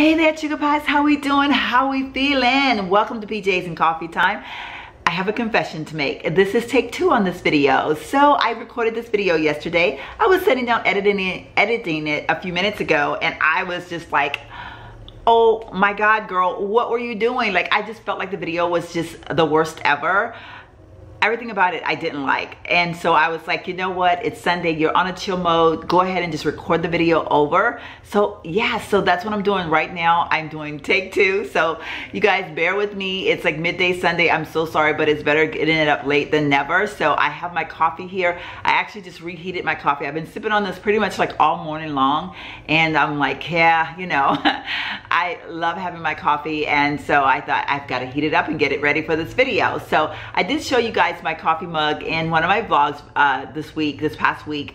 Hey there, Sugar Pies. How we doing? How we feeling? Welcome to PJs and Coffee Time. I have a confession to make. This is take 2 on this video. So I recorded this video yesterday. I was sitting down editing it a few minutes ago, and I was just like, oh my God, girl, what were you doing? Like, I just felt like the video was just the worst ever. Everything about it I didn't like. And so I was like, you know what? It's Sunday, you're on a chill mode. Go ahead and just record the video over. So yeah, so that's what I'm doing right now. I'm doing take 2. So you guys bear with me. It's like midday Sunday. I'm so sorry, but it's better getting it up late than never. So I have my coffee here. I actually just reheated my coffee. I've been sipping on this pretty much like all morning long. And I'm like, yeah, you know, I love having my coffee. And so I thought I've got to heat it up and get it ready for this video. So I did show you guys my coffee mug in one of my vlogs this past week,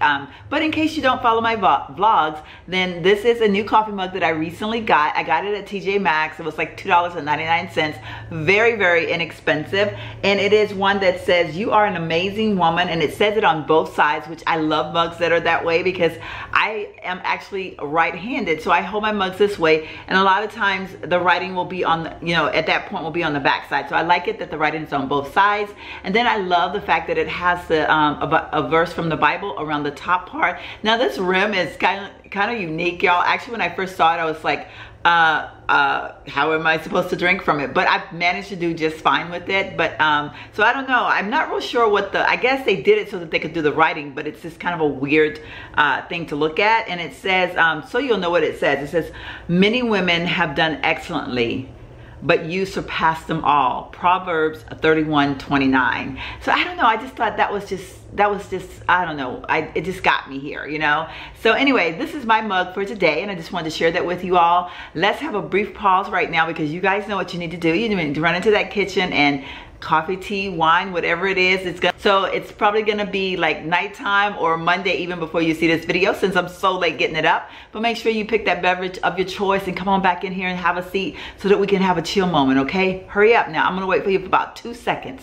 but in case you don't follow my vlogs, then this is a new coffee mug that I recently got. I got it at TJ Maxx. It was like $2.99. Very inexpensive, and it is one that says you are an amazing woman, and it says it on both sides, which I love mugs that are that way because I am actually right-handed, so I hold my mugs this way, and a lot of times the writing will be on the, you know, at that point will be on the back side. So I like it that the writing is on both sides. And then I love the fact that it has the a verse from the Bible around the top part. Now this rim is kind of unique, y'all. Actually, when I first saw it, I was like, how am I supposed to drink from it? But I've managed to do just fine with it. But so I don't know. I'm not real sure what I guess they did it so that they could do the writing, but it's just kind of a weird thing to look at. And it says, so you'll know what it says. It says, many women have done excellently, but you surpassed them all. Proverbs 31:29. So I don't know, I just thought that was just I don't know, it just got me here, you know. So anyway, this is my mug for today, and I just wanted to share that with you all. Let's have a brief pause right now because you guys know what you need to do. You need to run into that kitchen and coffee, tea, wine, whatever it is. So it's probably gonna be like nighttime or Monday even before you see this video, since I'm so late getting it up. But make sure you pick that beverage of your choice and come on back in here and have a seat so that we can have a chill moment, okay? Hurry up now. I'm gonna wait for you for about 2 seconds.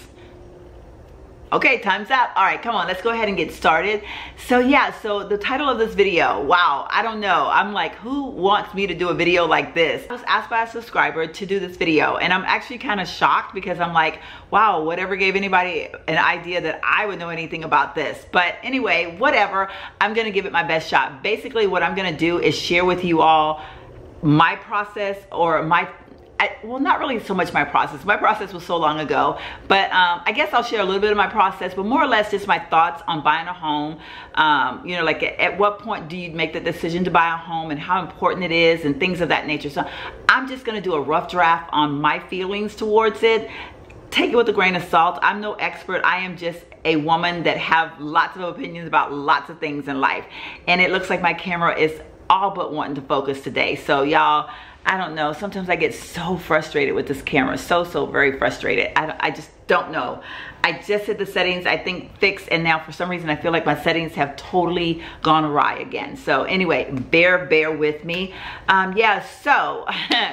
Okay, time's up. All right, come on, let's go ahead and get started. So yeah, so the title of this video, wow, I don't know. I'm like, who wants me to do a video like this? I was asked by a subscriber to do this video, and I'm actually kind of shocked because I'm like, wow, whatever gave anybody an idea that I would know anything about this? But anyway, whatever, I'm gonna give it my best shot. Basically, what I'm gonna do is share with you all my process, or well, not really so much my process. My process was so long ago, but I guess I'll share a little bit of my process, but more or less just my thoughts on buying a home. You know, like at what point do you make the decision to buy a home and how important it is and things of that nature. So I'm just gonna do a rough draft on my feelings towards it. Take it with a grain of salt. I'm no expert. I am just a woman that have lots of opinions about lots of things in life. And it looks like my camera is all but wanting to focus today. So y'all, I don't know, sometimes I get so frustrated with this camera, so very frustrated. I just don't know. I just hit the settings, I think fixed, and now for some reason I feel like my settings have totally gone awry again. So anyway, bear with me. Yeah, so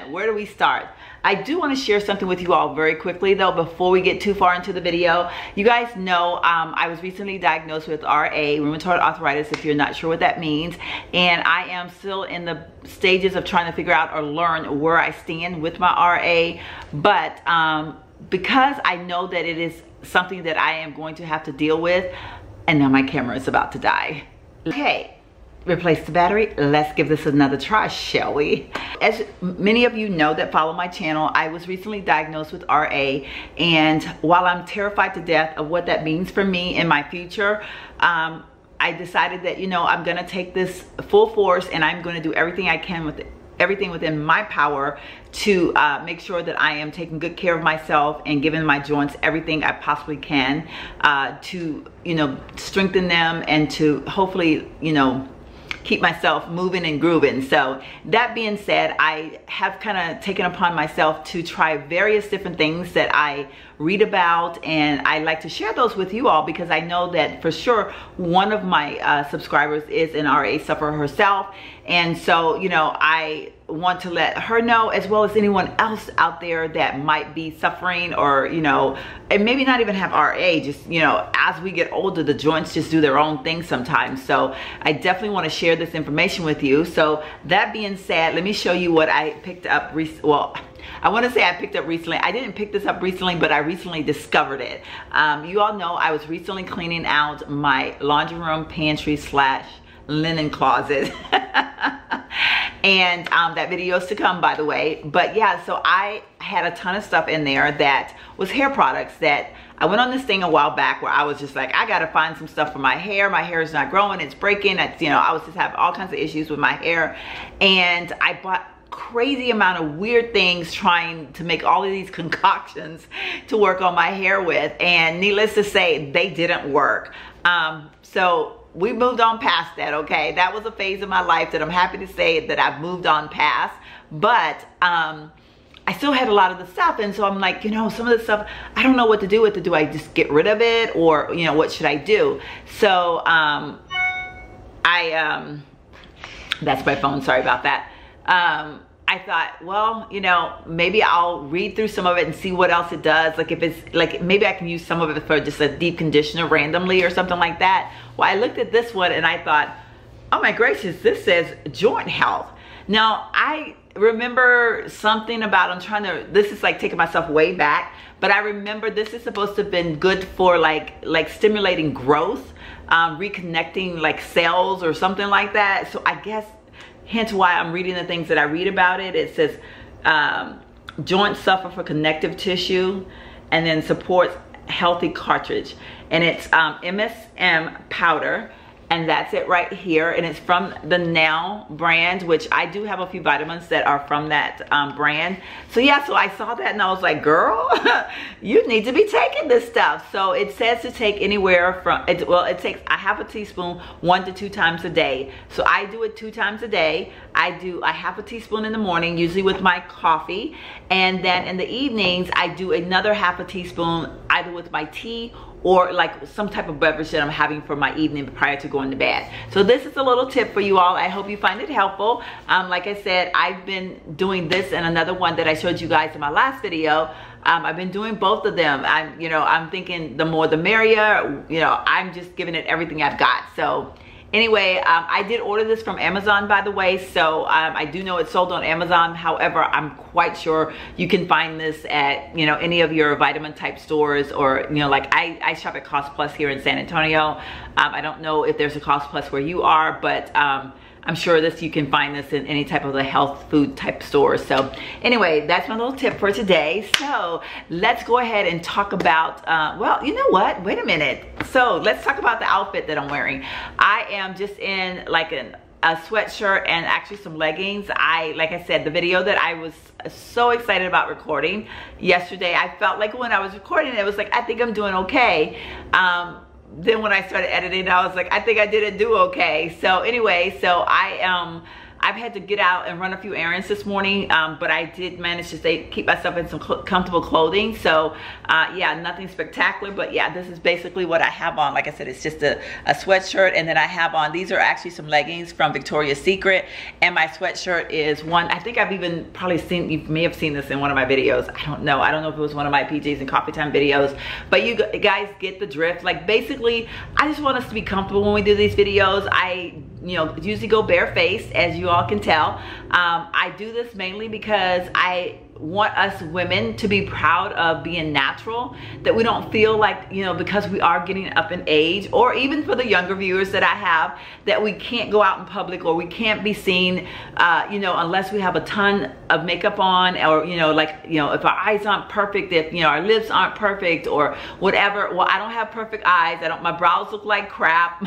where do we start? I do want to share something with you all very quickly though before we get too far into the video. You guys know I was recently diagnosed with RA, rheumatoid arthritis, if you're not sure what that means, and I am still in the stages of trying to figure out or learn where I stand with my RA, but because I know that it is something that I am going to have to deal with, and now my camera is about to die. Okay. Replace the battery. Let's give this another try, shall we? As many of you know that follow my channel, I was recently diagnosed with RA, and while I'm terrified to death of what that means for me in my future, I decided that, you know, I'm gonna take this full force and I'm gonna do everything I can with everything within my power to make sure that I am taking good care of myself and giving my joints everything I possibly can to, you know, strengthen them and to hopefully, you know, keep myself moving and grooving. So that being said, I have kind of taken upon myself to try various different things that I read about, and I like to share those with you all because I know that for sure one of my subscribers is an RA sufferer herself. And so, you know, I want to let her know, as well as anyone else out there that might be suffering, or, you know, and maybe not even have RA, just, you know, as we get older, the joints just do their own thing sometimes. So I definitely want to share this information with you. So that being said, let me show you what I picked up. Well, I want to say I picked up recently. I didn't pick this up recently, but I recently discovered it. You all know I was recently cleaning out my laundry room, pantry / linen closet. And that video is to come, by the way. But yeah, so I had a ton of stuff in there that was hair products that I went on this thing a while back where I was just like, I gotta find some stuff for my hair. My hair is not growing, it's breaking. It's, you know, I was just having all kinds of issues with my hair. And I bought crazy amount of weird things, trying to make all of these concoctions to work on my hair with. And needless to say, they didn't work. So we moved on past that, okay? That was a phase of my life that I'm happy to say that I've moved on past. But I still had a lot of the stuff, and so I'm like, you know, some of the stuff, I don't know what to do with it. Do I just get rid of it, or, you know, what should I do? So that's my phone, sorry about that. I thought, well, you know, maybe I'll read through some of it and see what else it does. Like if it's like, maybe I can use some of it for just a deep conditioner randomly or something like that. Well, I looked at this one and I thought, oh my gracious, this says joint health. Now I remember something about, I'm trying to, this is like taking myself way back, but I remember this is supposed to have been good for like stimulating growth, reconnecting like cells or something like that. So I guess hence why I'm reading the things that I read about it. It says joints suffer for connective tissue, and then supports healthy cartilage. And it's MSM powder, and that's it right here. And it's from the Now brand, which I do have a few vitamins that are from that brand. So yeah, so I saw that and I was like, girl, you need to be taking this stuff. So it says to take anywhere from, well, it takes a half a teaspoon 1 to 2 times a day. So I do it 2 times a day. I do a half a teaspoon in the morning, usually with my coffee. And then in the evenings, I do another half a teaspoon, either with my tea or like some type of beverage that I'm having for my evening prior to going to bed. So this is a little tip for you all. I hope you find it helpful. Like I said, I've been doing this and another one that I showed you guys in my last video. I've been doing both of them. I'm thinking the more the merrier. You know, I'm just giving it everything I've got. So anyway, I did order this from Amazon, by the way, so I do know it's sold on Amazon. However, I'm quite sure you can find this at, you know, any of your vitamin type stores, or, you know, like I shop at Cost Plus here in San Antonio. I don't know if there's a Cost Plus where you are, but I'm sure you can find this in any type of the health food type store. So anyway, that's my little tip for today. So let's go ahead and talk about, well, you know what? Wait a minute. So let's talk about the outfit that I'm wearing. I am just in like a sweatshirt and actually some leggings. Like I said, the video that I was so excited about recording yesterday, I felt like when I was recording it was like, I think I'm doing okay. Then when I started editing, I was like, I think I didn't do okay. So anyway, so I've had to get out and run a few errands this morning, but I did manage to keep myself in some comfortable clothing. So yeah, nothing spectacular, but yeah, this is basically what I have on. Like I said, it's just a sweatshirt, and then I have on, these are actually some leggings from Victoria's Secret, and my sweatshirt is one, I think I've even probably seen, you may have seen this in one of my videos. I don't know if it was one of my PJs and Coffee Time videos, but you guys get the drift. Like basically, I just want us to be comfortable when we do these videos. I, you know, usually go barefaced, as you all can tell. I do this mainly because I want us women to be proud of being natural, that we don't feel like, you know, because we are getting up in age, or even for the younger viewers that I have, that we can't go out in public, or we can't be seen, you know, unless we have a ton of makeup on, or, you know, like, you know, if our eyes aren't perfect, if, you know, our lips aren't perfect or whatever. Well, I don't have perfect eyes. My brows look like crap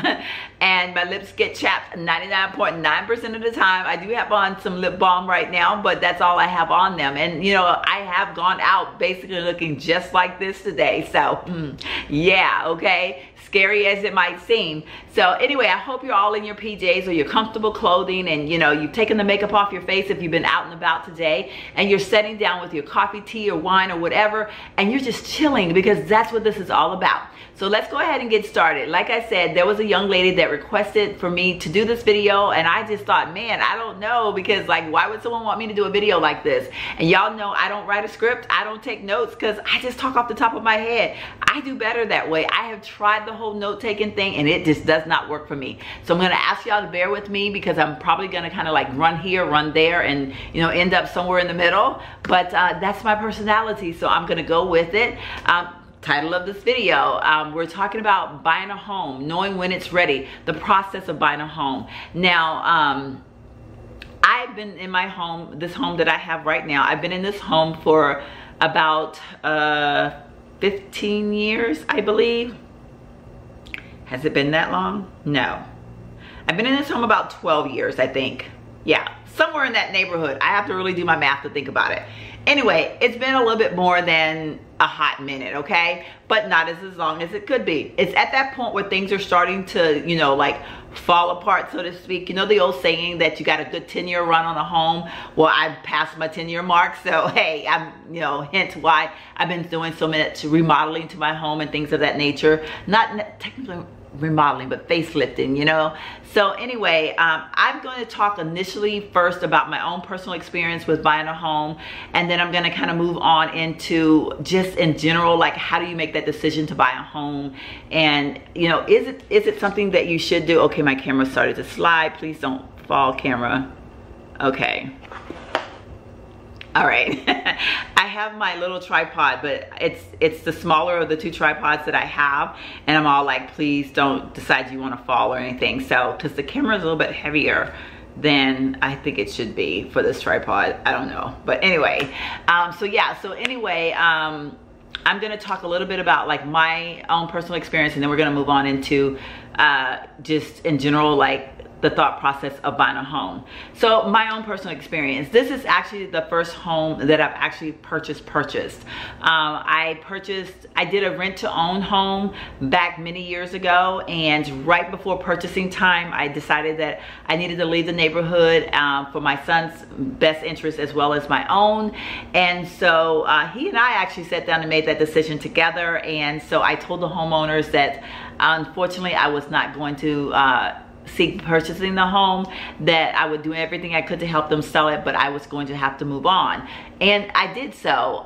and my lips get chapped 99.9% of the time. I do have on some lip balm right now, but that's all I have on them. And you know, I have gone out basically looking just like this today. So yeah, okay, scary as it might seem. So anyway, I hope you're all in your PJs or your comfortable clothing, and you know, you've taken the makeup off your face if you've been out and about today, and you're sitting down with your coffee, tea, or wine or whatever, and you're just chilling, because that's what this is all about. So let's go ahead and get started. Like I said, there was a young lady that requested for me to do this video, and I just thought, man, I don't know, because like, why would someone want me to do a video like this? And y'all know I don't write a script, I don't take notes, because I just talk off the top of my head. I do better that way. I have tried the whole note-taking thing, and it just does not work for me. So I'm gonna ask y'all to bear with me, because I'm probably gonna kind of like run here, run there, and you know, end up somewhere in the middle. But that's my personality, so I'm gonna go with it. Title of this video, we're talking about buying a home, knowing when it's ready, the process of buying a home. Now, I've been in my home, this home that I have right now, I've been in this home for about 15 years, I believe. Has it been that long? No. I've been in this home about 12 years, I think. Yeah, somewhere in that neighborhood. I have to really do my math to think about it. Anyway, it's been a little bit more than a hot minute, okay? But not as long as it could be. It's at that point where things are starting to, you know, like fall apart, so to speak. You know the old saying that you got a good 10-year run on a home? Well, I've passed my 10-year mark, so hey, I'm, you know, hence why I've been doing so much remodeling to my home and things of that nature. Not technically remodeling, but facelifting, you know. So anyway, I'm going to talk initially first about my own personal experience with buying a home, and then I'm going to kind of move on into just in general, like how do you make that decision to buy a home, and you know, is it something that you should do? Okay, my camera started to slide. Please don't fall, camera. Okay. All right. I have my little tripod, but it's the smaller of the two tripods that I have, and I'm all like, please don't decide you want to fall or anything. So, because the camera is a little bit heavier than I think it should be for this tripod. I don't know, but anyway, so yeah, so anyway, I'm gonna talk a little bit about like my own personal experience, and then we're gonna move on into just in general, like the thought process of buying a home. So my own personal experience, this is actually the first home that I've actually purchased. I did a rent to own home back many years ago, and right before purchasing time, I decided that I needed to leave the neighborhood for my son's best interest as well as my own. And so he and I actually sat down and made that decision together. And so I told the homeowners that unfortunately I was not going to seek purchasing the home, that I would do everything I could to help them sell it, but I was going to have to move on. And I did so.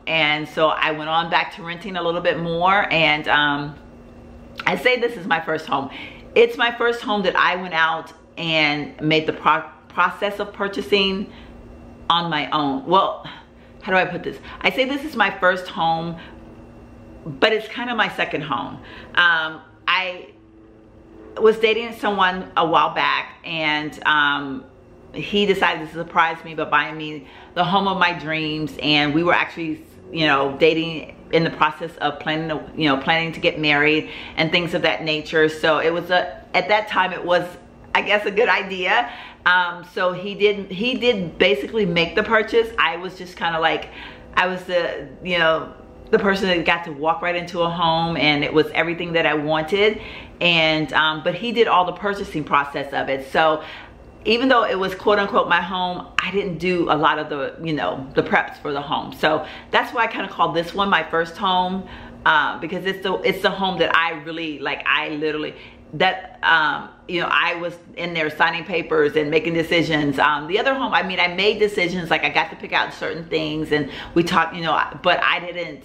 And so I went on back to renting a little bit more. And I say this is my first home. It's my first home that I went out and made the process of purchasing on my own. Well, how do I put this? I say this is my first home, but it's kind of my second home. I was dating someone a while back, and he decided to surprise me by buying me the home of my dreams. And we were actually, you know, dating in the process of planning to get married and things of that nature. So it was at that time it was, I guess, a good idea. So he did basically make the purchase. I was just kind of like, I was the, you know, the person that got to walk right into a home, and it was everything that I wanted. And but he did all the purchasing process of it. So even though it was quote unquote my home, I didn't do a lot of the, you know, the preps for the home. So that's why I kind of call this one my first home, because it's the home that I really like. I literally, that you know, I was in there signing papers and making decisions. The other home, I mean, I made decisions, like I got to pick out certain things, and we talked, you know, but I didn't,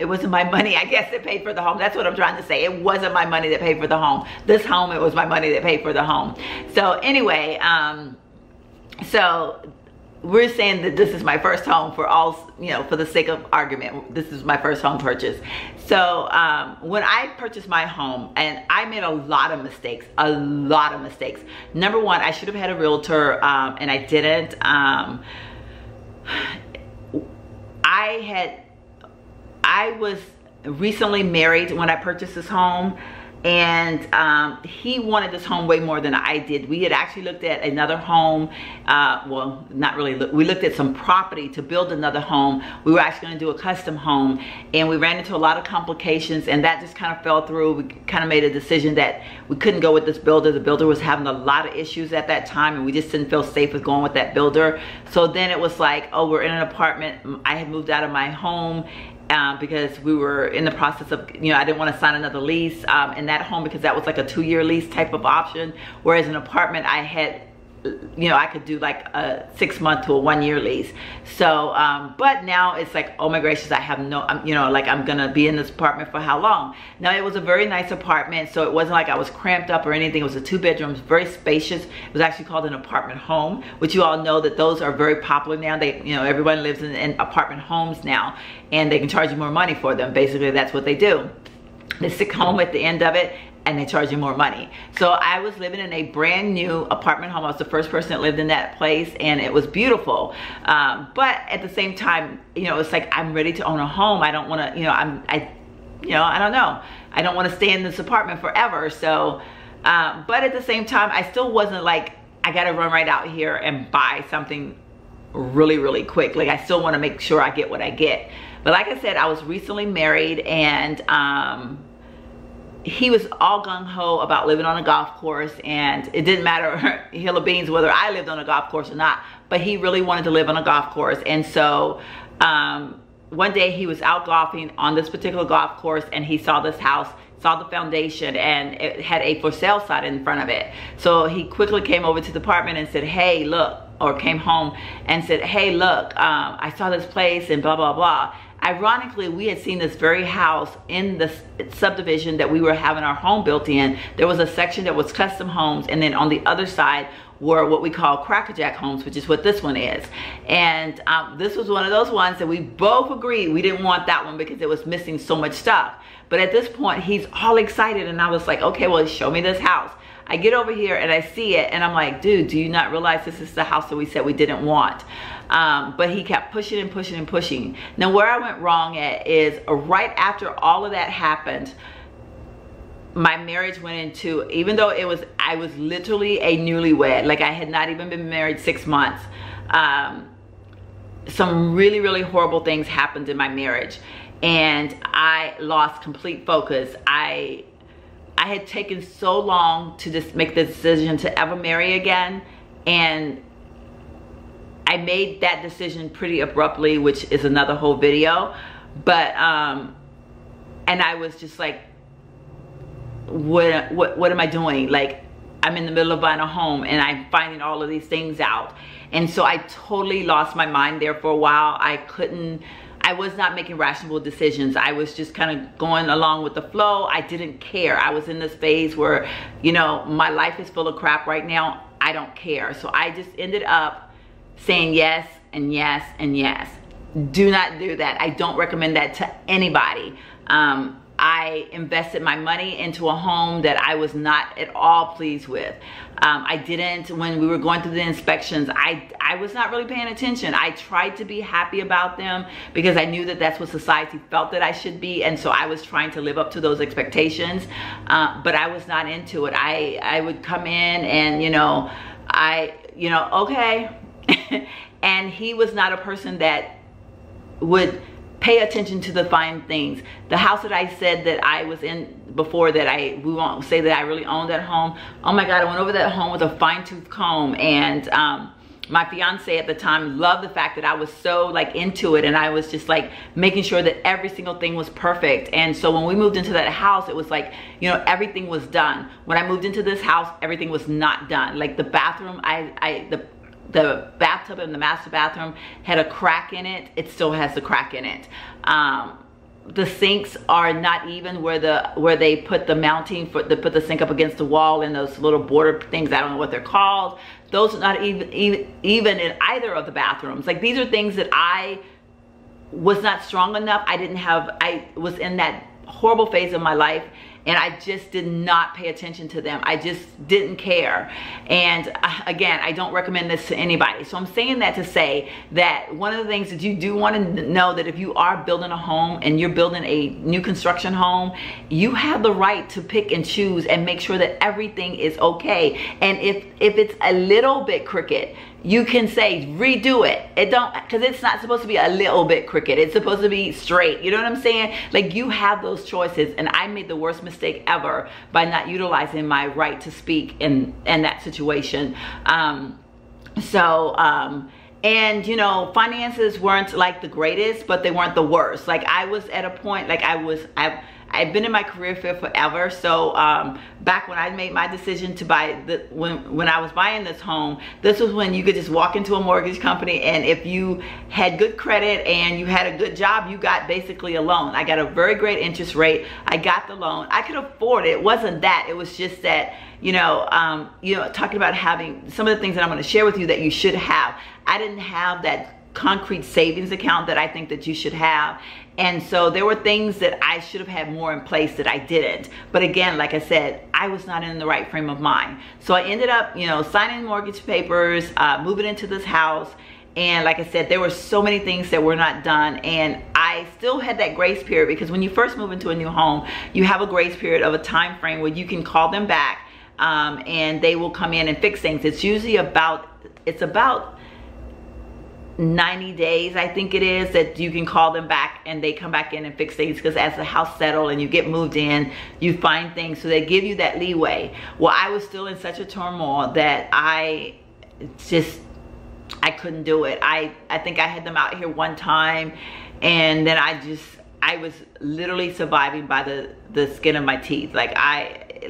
it wasn't my money, I guess, that paid for the home. That's what I'm trying to say. It wasn't my money that paid for the home. This home, it was my money that paid for the home. So anyway, so we're saying that this is my first home for all, you know, for the sake of argument, this is my first home purchase. So when I purchased my home, and I made a lot of mistakes, Number one, I should have had a realtor, and I didn't. I was recently married when I purchased this home. and he wanted this home way more than I did. We had actually looked at another home, well, not really, we looked at some property to build another home. We were actually going to do a custom home, and we ran into a lot of complications, and that just kind of fell through. We kind of made a decision that we couldn't go with this builder. The builder was having a lot of issues at that time, and we just didn't feel safe with going with that builder. So then it was like, oh, we're in an apartment. I had moved out of my home, because we were in the process of, you know, I didn't want to sign another lease in that home, because that was like a 2-year lease type of option, whereas an apartment I had, you know, I could do like a 6-month to a 1-year lease. So but now it's like, oh my gracious, I have no, you know, like I'm gonna be in this apartment for how long? Now, it was a very nice apartment, so it wasn't like I was cramped up or anything. It was a 2 bedrooms, very spacious. It was actually called an apartment home, which you all know that those are very popular now. They, you know, everyone lives in apartment homes now, and they can charge you more money for them. Basically, that's what they do. They stick home at the end of it, and they charge you more money. So I was living in a brand new apartment home. I was the first person that lived in that place, and it was beautiful. But at the same time, you know, it's like, I'm ready to own a home. I don't want to, you know, I don't know. I don't want to stay in this apartment forever. So, but at the same time, I still wasn't like, I got to run right out here and buy something really, really quick. Like, I still want to make sure I get what I get. But like I said, I was recently married, and he was all gung-ho about living on a golf course, and it didn't matter hill of beans whether I lived on a golf course or not, but he really wanted to live on a golf course. And so one day he was out golfing on this particular golf course, and he saw this house, saw the foundation, and it had a for sale sign in front of it. So he quickly came over to the apartment and said, hey, look, or came home and said, hey, look, I saw this place and blah, blah, blah. Ironically, we had seen this very house in the subdivision that we were having our home built in. There was a section that was custom homes, and then on the other side were what we call crackerjack homes, which is what this one is. And this was one of those ones that we both agreed we didn't want that one because it was missing so much stuff. But at this point, he's all excited, and I was like, okay, well, show me this house. I get over here and I see it, and I'm like, dude, do you not realize this is the house that we said we didn't want? But he kept pushing and pushing and pushing. Now, where I went wrong at is right after all of that happened, my marriage went into, even though I was literally a newlywed, like I had not even been married 6 months, some really, really horrible things happened in my marriage, and I lost complete focus. I had taken so long to just make the decision to ever marry again, and I made that decision pretty abruptly, which is another whole video. But and I was just like, what am I doing? Like, I'm in the middle of buying a home, and I'm finding all of these things out, and so I totally lost my mind there for a while. I was not making rational decisions. I was just kind of going along with the flow. I didn't care. I was in this phase where, you know, my life is full of crap right now. I don't care. So I just ended up saying yes and yes and yes. Do not do that. I don't recommend that to anybody. I invested my money into a home that I was not at all pleased with. I didn't, when we were going through the inspections, I was not really paying attention. I tried to be happy about them because I knew that that's what society felt that I should be, and so I was trying to live up to those expectations, but I was not into it. I would come in and, okay. And he was not a person that would pay attention to the fine things. The house that I said that I was in before, that we won't say that I really owned that home. Oh my God, I went over that home with a fine-tooth comb, and my fiance at the time loved the fact that I was so like into it, and I was just like making sure that every single thing was perfect. And so when we moved into that house, it was like, everything was done. When I moved into this house, everything was not done. Like the bathroom, the bathtub and the master bathroom had a crack in it. It still has the crack in it. The sinks are not even where they put the mounting for put the sink up against the wall, and those little border things, I don't know what they're called. Those are not even in either of the bathrooms. Like, these are things that I was not strong enough. I was in that horrible phase of my life, and I just did not pay attention to them. I just didn't care. And again, I don't recommend this to anybody. So I'm saying that to say that one of the things that you do want to know, that if you are building a home and you're building a new construction home, you have the right to pick and choose and make sure that everything is okay. And if it's a little bit crooked, you can say redo it. It don't, because it's not supposed to be a little bit crooked. It's supposed to be straight. You know what I'm saying? Like, you have those choices. And I made the worst mistake ever by not utilizing my right to speak in that situation. And you know, finances weren't like the greatest, but they weren't the worst. Like, I was at a point, like I've been in my career field forever. So back when I made my decision to buy, when I was buying this home, this was when you could just walk into a mortgage company, and if you had good credit and you had a good job, you got basically a loan. I got a very great interest rate. I got the loan. I could afford it. It wasn't that. It was just that, you know, talking about having some of the things that I'm going to share with you that you should have. I didn't have that concrete savings account that I think that you should have. And so there were things that I should have had more in place that I didn't. But again, like I said, I was not in the right frame of mind. So I ended up, you know, signing mortgage papers, moving into this house. And like I said, there were so many things that were not done. And I still had that grace period, because when you first move into a new home, you have a grace period of a time frame where you can call them back and they will come in and fix things. It's usually about 90 days, I think it is, that you can call them back and they come back in and fix things, because as the house settles and you get moved in, you find things, so they give you that leeway. Well, I was still in such a turmoil that I couldn't do it. I think I had them out here one time, and then I was literally surviving by the skin of my teeth. Like,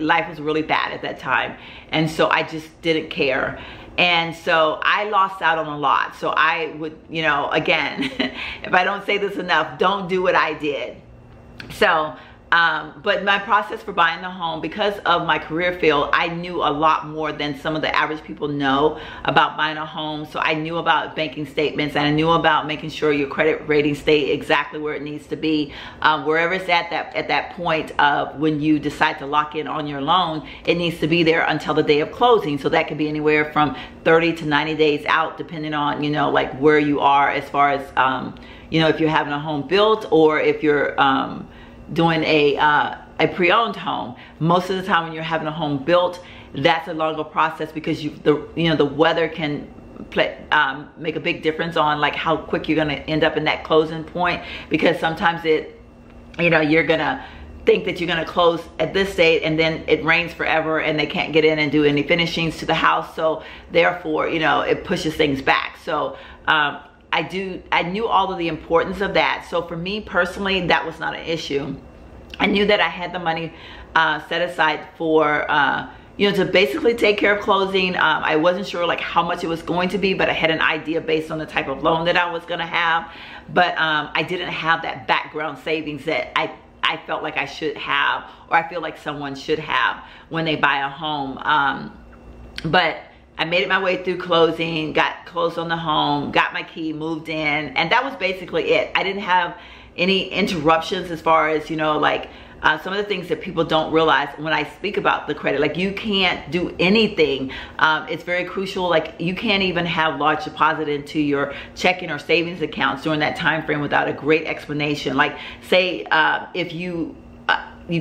life was really bad at that time, and so I just didn't care. And so I lost out on a lot. So I would, you know, again, if I don't say this enough, don't do what I did. So, but my process for buying the home, because of my career field, I knew a lot more than some of the average people know about buying a home. So I knew about banking statements, and I knew about making sure your credit rating stayed exactly where it needs to be. Wherever it's at that point of when you decide to lock in on your loan, it needs to be there until the day of closing. So that could be anywhere from 30 to 90 days out, depending on, you know, like where you are as far as, you know, if you're having a home built or if you're doing a pre-owned home. Most of the time when you're having a home built, that's a longer process, because the weather can make a big difference on like how quick you're going to end up in that closing point, because sometimes you're gonna think that you're going to close at this date, and then it rains forever and they can't get in and do any finishings to the house, so therefore, you know, it pushes things back. So I knew all of the importance of that. So for me personally, that was not an issue. I knew that I had the money set aside for, you know, to basically take care of closing. I wasn't sure like how much it was going to be, but I had an idea based on the type of loan that I was going to have. But I didn't have that background savings that I felt like I should have, or I feel like someone should have when they buy a home. But I made it my way through closing, got closed on the home, got my key, moved in, and that was basically it. I didn't have any interruptions as far as, you know, like some of the things that people don't realize when I speak about the credit. Like, you can't do anything. It's very crucial. Like, you can't even have large deposit into your checking or savings accounts during that time frame without a great explanation. Like, say if you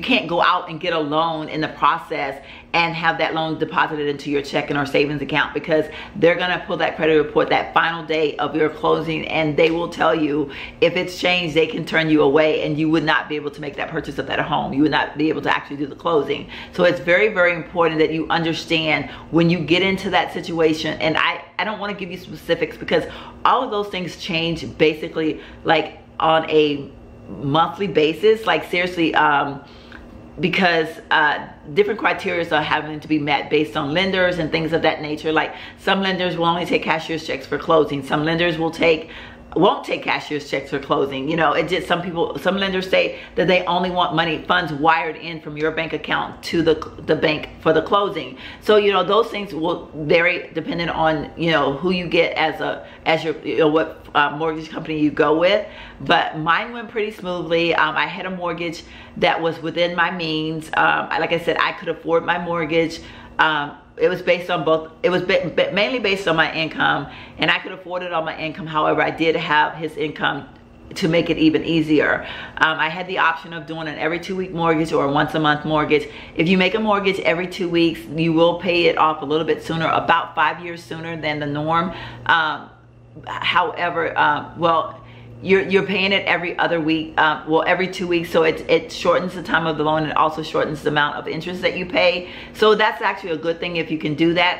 can't go out and get a loan in the process and have that loan deposited into your checking or savings account, because they're gonna pull that credit report that final day of your closing, and they will tell you if it's changed, they can turn you away, and you would not be able to make that purchase of that home. You would not be able to actually do the closing. So it's very, very important that you understand when you get into that situation. And I don't want to give you specifics, because all of those things change basically like on a monthly basis. Like, seriously, because different criteria are having to be met based on lenders and things of that nature. Like, some lenders will only take cashier's checks for closing. Some lenders will take won't take cashier's checks for closing. You know, it just, some lenders say that they only want funds wired in from your bank account to the bank for the closing. So, you know, those things will vary depending on, you know, who you get as your, you know, what mortgage company you go with. But mine went pretty smoothly. I had a mortgage that was within my means. Like I said, I could afford my mortgage. It was based on both. It was mainly based on my income, and I could afford it on my income. However, I did have his income to make it even easier. I had the option of doing an every 2-week mortgage or a once-a-month mortgage. If you make a mortgage every 2 weeks, you will pay it off a little bit sooner, about 5 years sooner than the norm. However, well, you're paying it every other week, well, every 2 weeks, so it shortens the time of the loan. It also shortens the amount of interest that you pay. So that's actually a good thing if you can do that.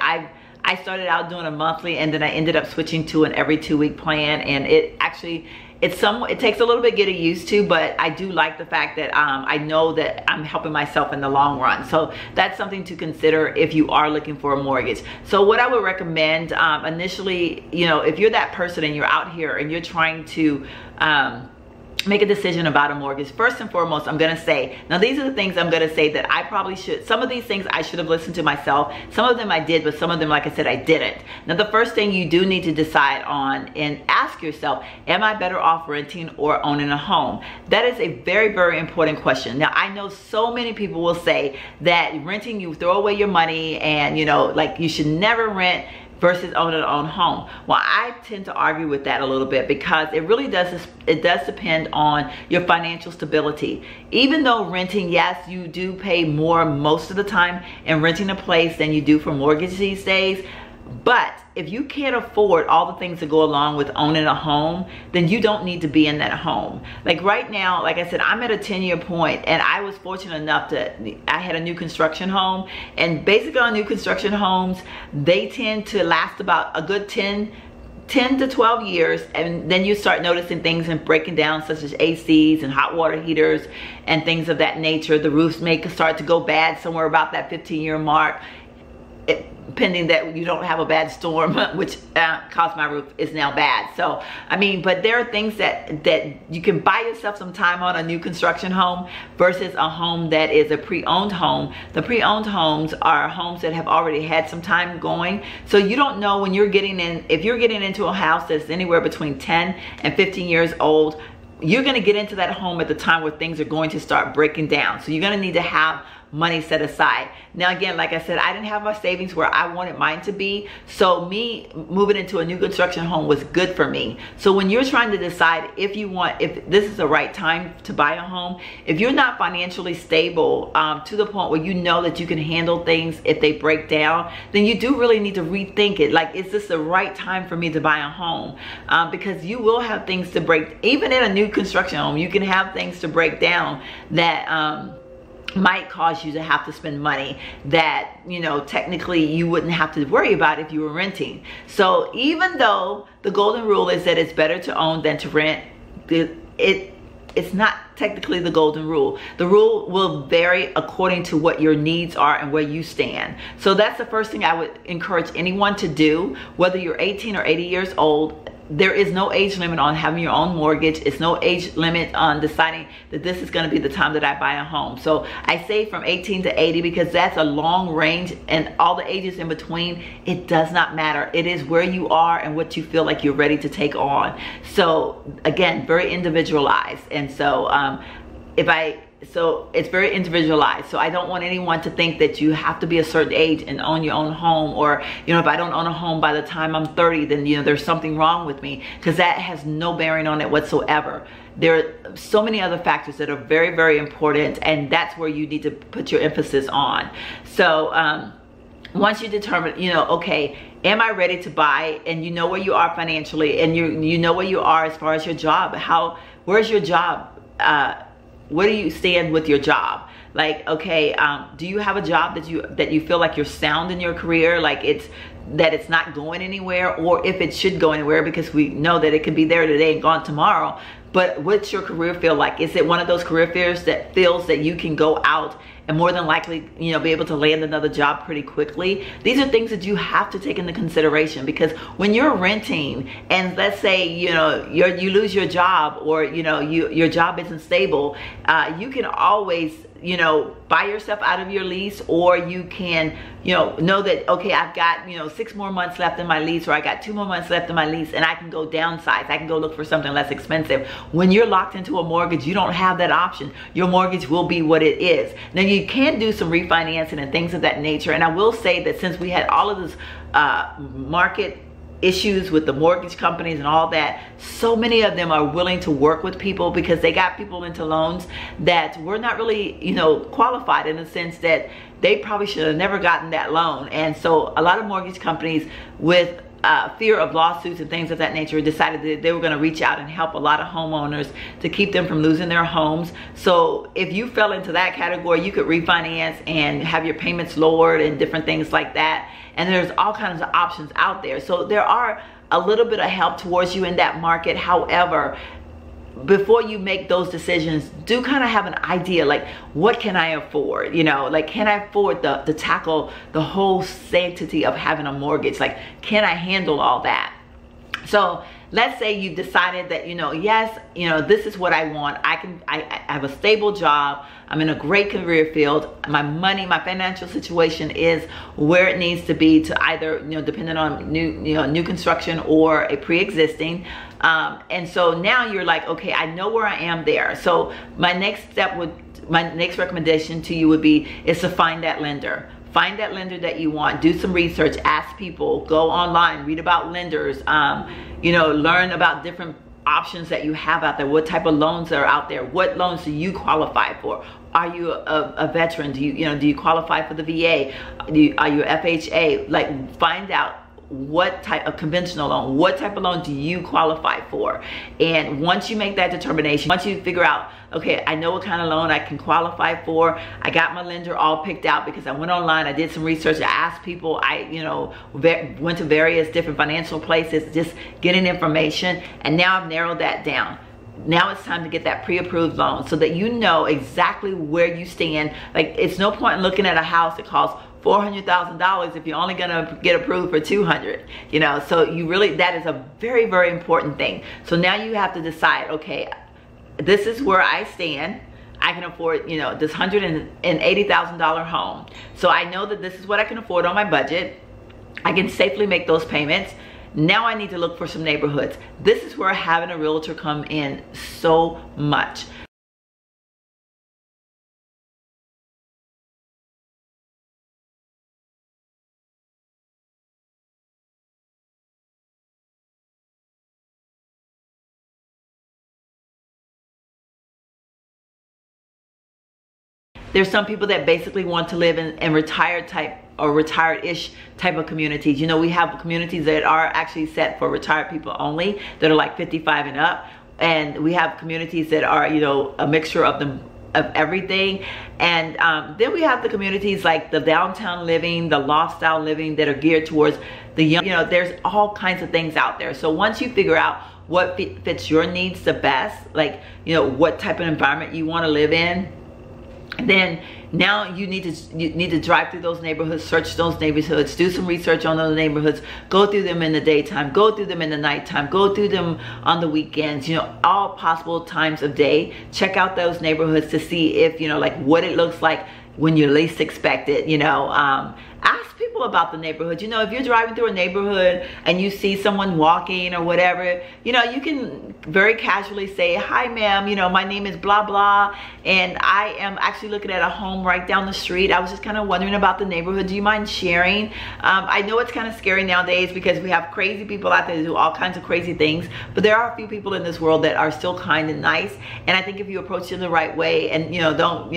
I started out doing a monthly, and then I ended up switching to an every 2-week plan, and it actually, it takes a little bit getting used to, but I do like the fact that I know that I'm helping myself in the long run. So that's something to consider if you are looking for a mortgage. So what I would recommend initially, you know, if you're that person and you're out here and you're trying to make a decision about a mortgage, first and foremost, I'm gonna say, now these are the things I'm gonna say that I probably should, some of these things I should have listened to myself. Some of them I did, but some of them, like I said, I didn't. Now the first thing you do need to decide on and ask yourself, am I better off renting or owning a home? That is a very, very important question. Now I know so many people will say that renting, you throw away your money, and you know, like you should never rent versus owning your own home. Well, I tend to argue with that a little bit, because it really does depend on your financial stability. Even though renting, yes, you do pay more most of the time in renting a place than you do for mortgage these days. But if you can't afford all the things that go along with owning a home, then you don't need to be in that home. Like right now, like I said, I'm at a 10-year point, and I was fortunate enough I had a new construction home, and basically on new construction homes, they tend to last about a good 10 to 12 years, and then you start noticing things and breaking down, such as ACs and hot water heaters and things of that nature. The roofs may start to go bad somewhere about that 15-year mark. Pending that you don't have a bad storm, which caused my roof is now bad. So I mean, but there are things that you can buy yourself some time on a new construction home versus a home that is a pre-owned home. The pre-owned homes are homes that have already had some time going, so you don't know when you're getting in. If you're getting into a house that's anywhere between 10 and 15 years old, you're going to get into that home at the time where things are going to start breaking down. So you're going to need to have money set aside. Now again, like I said, I didn't have my savings where I wanted mine to be, so me moving into a new construction home was good for me. So when you're trying to decide if this is the right time to buy a home, if you're not financially stable to the point where you know that you can handle things if they break down, then you do really need to rethink it. Like, is this the right time for me to buy a home? Because you will have things to break. Even in a new construction home, you can have things to break down that might cause you to have to spend money that, you know, technically you wouldn't have to worry about if you were renting. So even though the golden rule is that it's better to own than to rent, it's not technically the golden rule. The rule will vary according to what your needs are and where you stand. So that's the first thing I would encourage anyone to do, whether you're 18 or 80 years old. There is no age limit on having your own mortgage. It's no age limit on deciding that this is going to be the time that I buy a home. So I say from 18 to 80 because that's a long range, and all the ages in between, it does not matter. It is where you are and what you feel like you're ready to take on. So again, very individualized. And so so it's very individualized. So I don't want anyone to think that you have to be a certain age and own your own home, or, you know, if I don't own a home by the time I'm 30, then, you know, there's something wrong with me, because that has no bearing on it whatsoever. There are so many other factors that are very, very important, and that's where you need to put your emphasis on. So once you determine, you know, okay, am I ready to buy, and you know where you are financially, and you know where you are as far as your job, where's your job? Where do you stand with your job? Like, okay, do you have a job that you feel like you're sound in your career, like it's not going anywhere, or if it should go anywhere, because we know that it could be there today and gone tomorrow. But what's your career feel like? Is it one of those career fairs that feels that you can go out and more than likely, you know, be able to land another job pretty quickly. These are things that you have to take into consideration, because when you're renting and let's say, you know, you lose your job, or, you know, your job isn't stable, you can always, you know, buy yourself out of your lease, or you can, you know that, okay, I've got, you know, 6 more months left in my lease, or I got 2 more months left in my lease, and I can go downsize. I can go look for something less expensive. When you're locked into a mortgage, you don't have that option. Your mortgage will be what it is. Now, you can do some refinancing and things of that nature. And I will say that since we had all of this market issues with the mortgage companies and all that, so many of them are willing to work with people, because they got people into loans that were not really, you know, qualified, in the sense that they probably should have never gotten that loan. And so a lot of mortgage companies, with fear of lawsuits and things of that nature, decided that they were going to reach out and help a lot of homeowners to keep them from losing their homes. So if you fell into that category, you could refinance and have your payments lowered and different things like that. And there's all kinds of options out there. So there are a little bit of help towards you in that market. However, before you make those decisions, do kind of have an idea, like, what can I afford? You know, like, can I afford to tackle the whole sanctity of having a mortgage? Like, can I handle all that? So let's say you've decided that, you know, yes, you know, this is what I want. I have a stable job. I'm in a great career field. My money, my financial situation is where it needs to be, to either, you know, depending on new construction or a pre-existing. And so now you're like, okay, I know where I am there. So my next recommendation to you would be, is to find that lender. Find that lender that you want. Do some research. Ask people. Go online. Read about lenders. You know, learn about different options that you have out there. What type of loans are out there? What loans do you qualify for? Are you a veteran? Do you qualify for the VA? Are you FHA? Like, find out what type of conventional loan, what type of loan do you qualify for? And once you make that determination, once you figure out, okay, I know what kind of loan I can qualify for, I got my lender all picked out because I went online, I did some research, I asked people, I, you know, went to various different financial places, just getting information, and now I've narrowed that down. Now it's time to get that pre-approved loan, so that you know exactly where you stand. Like, it's no point in looking at a house that costs $400,000 if you're only gonna get approved for 200, you know. So you really, that is a very, very important thing. So now you have to decide, okay, this is where I stand. I can afford, you know, this $180,000 home. So I know that this is what I can afford on my budget. I can safely make those payments. Now I need to look for some neighborhoods. This is where having a realtor come in so much. There's some people that basically want to live in retired type or retired-ish type of communities. You know, we have communities that are actually set for retired people only, that are like 55 and up. And we have communities that are, you know, a mixture of them, of everything. And then we have the communities like the downtown living, the loft style living, that are geared towards the young. You know, there's all kinds of things out there. So once you figure out what fits your needs the best, like, you know, what type of environment you want to live in, then now you need to drive through those neighborhoods, search those neighborhoods, do some research on those neighborhoods, go through them in the daytime, go through them in the nighttime, go through them on the weekends, you know, all possible times of day. Check out those neighborhoods to see if, you know, like what it looks like when you least expect it, you know. Ask people about the neighborhood. You know, if you're driving through a neighborhood and you see someone walking or whatever, you know, you can very casually say, hi ma'am, you know, my name is blah blah, and I am actually looking at a home right down the street. I was just kind of wondering about the neighborhood. Do you mind sharing? I know it's kind of scary nowadays because we have crazy people out there that do all kinds of crazy things, but there are a few people in this world that are still kind and nice. And I think if you approach them the right way, and, you know, don't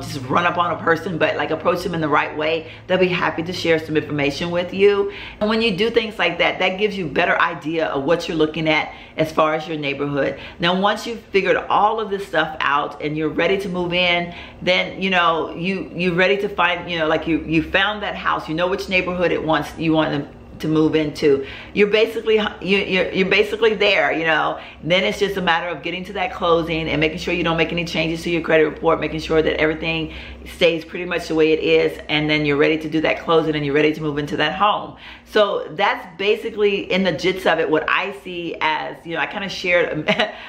just run up on a person, but like approach them in the right way, they'll be happy to share some information with you. And when you do things like that, that gives you a better idea of what you're looking at as far as your neighborhood. Now, once you've figured all of this stuff out and you're ready to move in, then, you know, you're ready to find, you know, like you found that house, you know which neighborhood you want to move into. You're basically you're basically there, you know. Then it's just a matter of getting to that closing and making sure you don't make any changes to your credit report, making sure that everything stays pretty much the way it is, and then you're ready to do that closing and you're ready to move into that home. So that's basically, in the gist of it, what I see as, you know, I kind of shared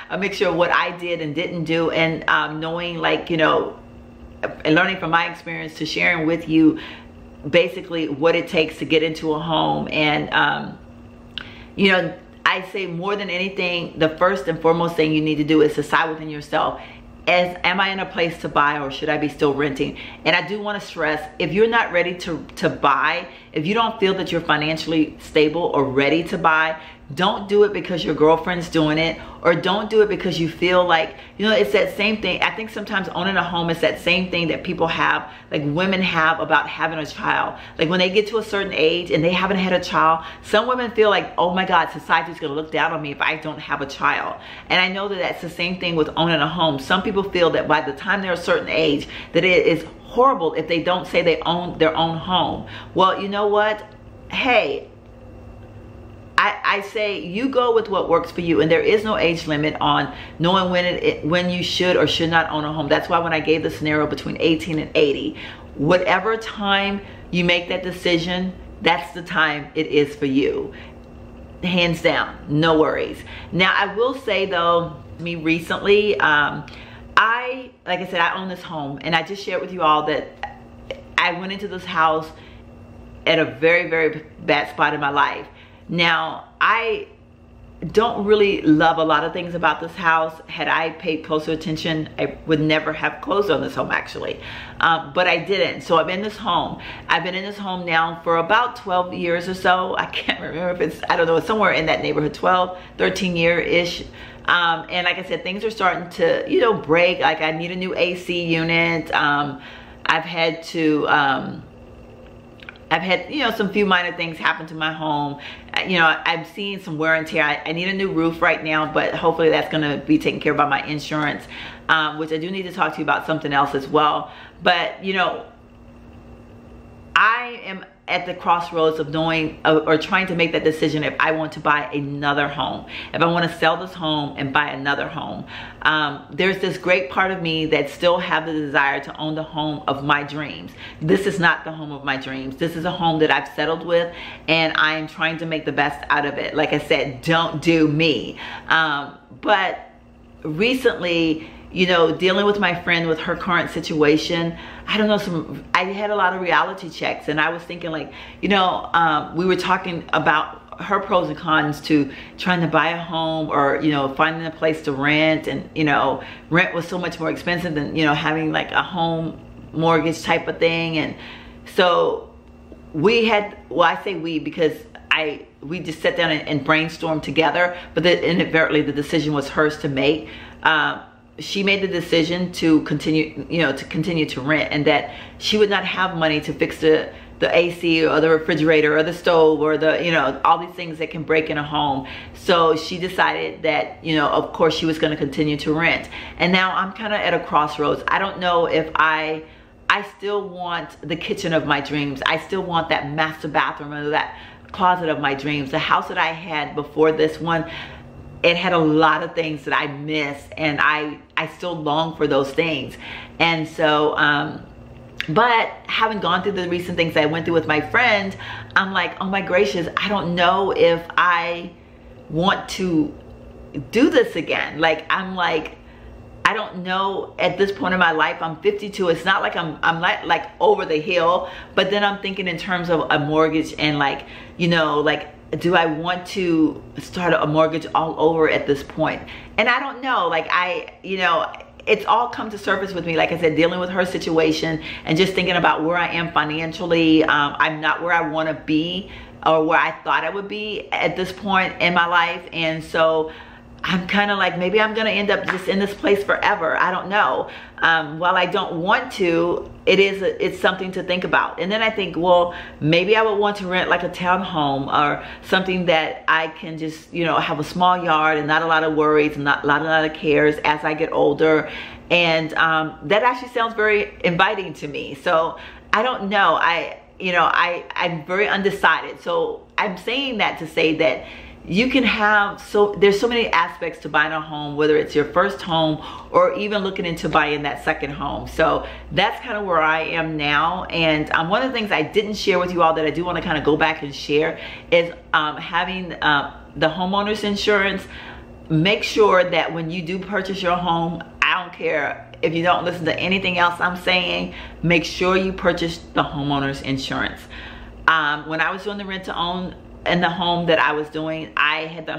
a mixture of what I did and didn't do, and knowing, like, you know, and learning from my experience to sharing with you basically what it takes to get into a home. And you know, I say more than anything, the first and foremost thing you need to do is decide within yourself, am I in a place to buy, or should I be still renting? And I do want to stress, if you're not ready to buy, if you don't feel that you're financially stable or ready to buy, don't do it because your girlfriend's doing it, or don't do it because you feel like, you know, it's that same thing. I think sometimes owning a home is that same thing that people have, like women have, about having a child. Like when they get to a certain age and they haven't had a child, some women feel like, oh my God, society's gonna look down on me if I don't have a child. And I know that that's the same thing with owning a home. Some people feel that by the time they're a certain age, that it is horrible if they don't say they own their own home. Well, you know what? Hey, I say you go with what works for you, and there is no age limit on knowing when you should or should not own a home. That's why when I gave the scenario between 18 and 80, whatever time you make that decision, that's the time it is for you. Hands down, no worries. Now, I will say though, me recently, like I said, I own this home, and I just shared with you all that I went into this house at a very, very bad spot in my life. Now, I don't really love a lot of things about this house. Had I paid closer attention, I would never have closed on this home, actually. But I didn't. So I'm in this home. I've been in this home now for about 12 years or so. I can't remember if it's, I don't know, it's somewhere in that neighborhood, 12, 13 year-ish. And like I said, things are starting to, you know, break. Like I need a new AC unit. I've had, you know, some few minor things happen to my home. You know, I'm seeing some wear and tear. I need a new roof right now, but hopefully that's going to be taken care of by my insurance, which I do need to talk to you about something else as well. But, you know, I am at the crossroads of knowing or trying to make that decision if I want to buy another home, if I want to sell this home and buy another home. There's this great part of me that still have the desire to own the home of my dreams. This is not the home of my dreams. This is a home that I've settled with, and I'm trying to make the best out of it. Like I said, don't do me. But recently, you know, dealing with my friend with her current situation, I don't know, I had a lot of reality checks, and I was thinking, like, you know, we were talking about her pros and cons to trying to buy a home, or, you know, finding a place to rent. And, you know, rent was so much more expensive than, you know, having like a home mortgage type of thing. And so we had, well, I say we because we just sat down and brainstormed together, but inadvertently the decision was hers to make. She made the decision to continue, you know, to rent, and that she would not have money to fix the AC or the refrigerator or the stove or the, you know, all these things that can break in a home. So she decided that, you know, of course she was going to continue to rent. And now I'm kind of at a crossroads. I don't know if I still want the kitchen of my dreams. I still want that master bathroom or that closet of my dreams. The house that I had before this one, it had a lot of things that I missed, and I still long for those things. And so, but having gone through the recent things I went through with my friend, I'm like, oh my gracious, I don't know if I want to do this again. Like, I'm like, I don't know at this point in my life. I'm 52. It's not like I'm like over the hill, but then I'm thinking in terms of a mortgage and, like, you know, like, do I want to start a mortgage all over at this point? And I don't know, like, you know, it's all come to surface with me. Like I said, dealing with her situation and just thinking about where I am financially. I'm not where I want to be or where I thought I would be at this point in my life. And so I'm kind of like, maybe I'm going to end up just in this place forever. I don't know. While I don't want to, it's something to think about. And then I think, well, maybe I would want to rent like a townhome or something that I can just, you know, have a small yard and not a lot of worries and not a lot of cares as I get older. And that actually sounds very inviting to me. So I don't know. I'm very undecided. So I'm saying that to say that you can have, there's so many aspects to buying a home, whether it's your first home or even looking into buying that second home. So that's kind of where I am now. And one of the things I didn't share with you all that I do want to kind of go back and share is having the homeowner's insurance. Make sure that when you do purchase your home, I don't care if you don't listen to anything else I'm saying, make sure you purchase the homeowner's insurance. When I was doing the rent to own in the home that I was doing, I had the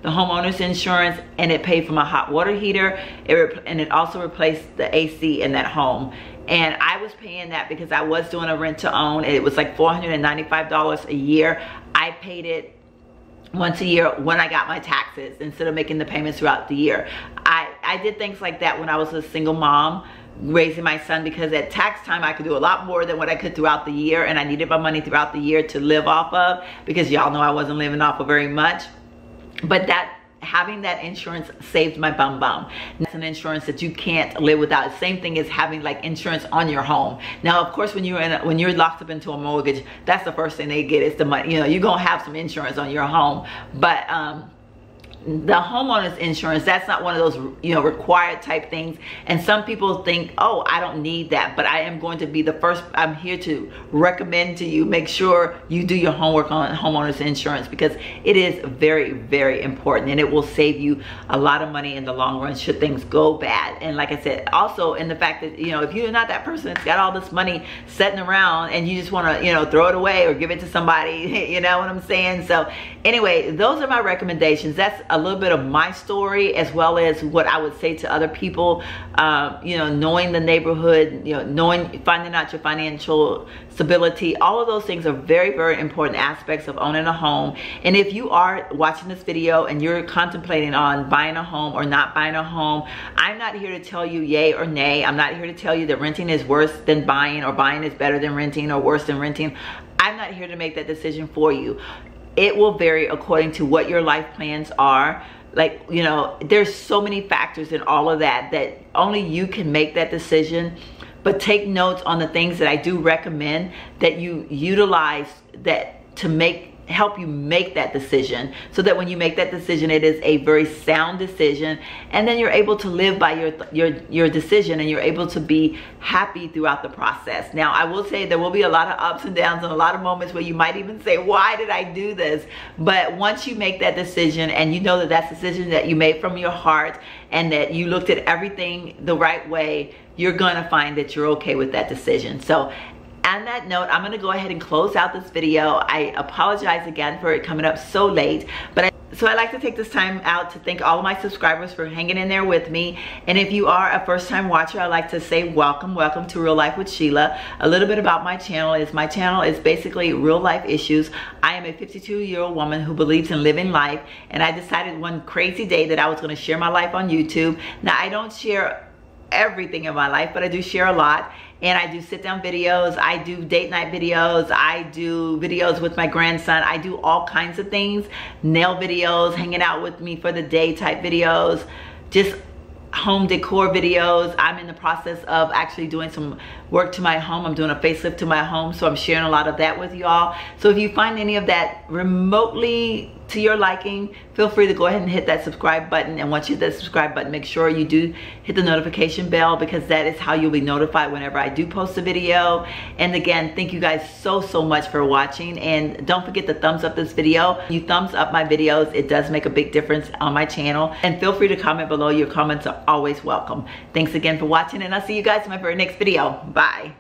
homeowner's insurance, and it paid for my hot water heater, and it also replaced the AC in that home. And I was paying that because I was doing a rent to own, and it was like $495 a year. I paid it once a year when I got my taxes instead of making the payments throughout the year. I did things like that when I was a single mom raising my son, because at tax time I could do a lot more than what I could throughout the year, and I needed my money throughout the year to live off of, because y'all know I wasn't living off of very much. But having that insurance saved my bum. That's an insurance that you can't live without. Same thing as having like insurance on your home. Now, of course, when you're locked up into a mortgage, that's the first thing they get is the money. You're gonna have some insurance on your home, but the homeowner's insurance, that's not one of those required type things. And some people think, oh, I don't need that, but I am going to be the first. I'm here to recommend to you, make sure you do your homework on homeowner's insurance, because it is very, very important, and it will save you a lot of money in the long run should things go bad. And like I said, also in the fact that if you're not that person that's got all this money sitting around and you just want to throw it away or give it to somebody, you know what I'm saying? So anyway, those are my recommendations. That's a little bit of my story, as well as what I would say to other people. Knowing the neighborhood, finding out your financial stability, all of those things are very, very important aspects of owning a home. And if you are watching this video and you're contemplating on buying a home or not buying a home, I'm not here to tell you yay or nay. I'm not here to tell you that renting is worse than buying, or buying is better than renting, or worse than renting. I'm not here to make that decision for you. It will vary according to what your life plans are. Like, there's so many factors in all of that only you can make that decision. But take notes on the things that I do recommend that you utilize that to help you make that decision, so that when you make that decision, it is a very sound decision, and then you're able to live by your decision, and you're able to be happy throughout the process. Now, I will say there will be a lot of ups and downs and a lot of moments where you might even say, why did I do this? But once you make that decision, and you know that that's a decision that you made from your heart, and that you looked at everything the right way, you're gonna find that you're okay with that decision. So on that note, I'm gonna go ahead and close out this video. I apologize again for it coming up so late, so I'd like to take this time out to thank all of my subscribers for hanging in there with me. And if you are a first-time watcher, I'd like to say welcome to Real Life with Sheila. A little bit about my channel is basically real life issues. I am a 52-year-old woman who believes in living life, and I decided one crazy day that I was gonna share my life on YouTube. Now, I don't share everything in my life, but I do share a lot. And I do sit down videos, I do date night videos, I do videos with my grandson, I do all kinds of things, nail videos, hanging out with me for the day type videos, just home decor videos. I'm in the process of actually doing some work to my home. I'm doing a facelift to my home, so I'm sharing a lot of that with y'all. So if you find any of that remotely to your liking, feel free to go ahead and hit that subscribe button. And once you hit that subscribe button, make sure you do hit the notification bell, because that is how you'll be notified whenever I do post a video. And again, thank you guys so much for watching, and don't forget to thumbs up this video. You thumbs up my videos, it does make a big difference on my channel. And feel free to comment below. Your comments are always welcome. Thanks again for watching, and I'll see you guys in my very next video. Bye.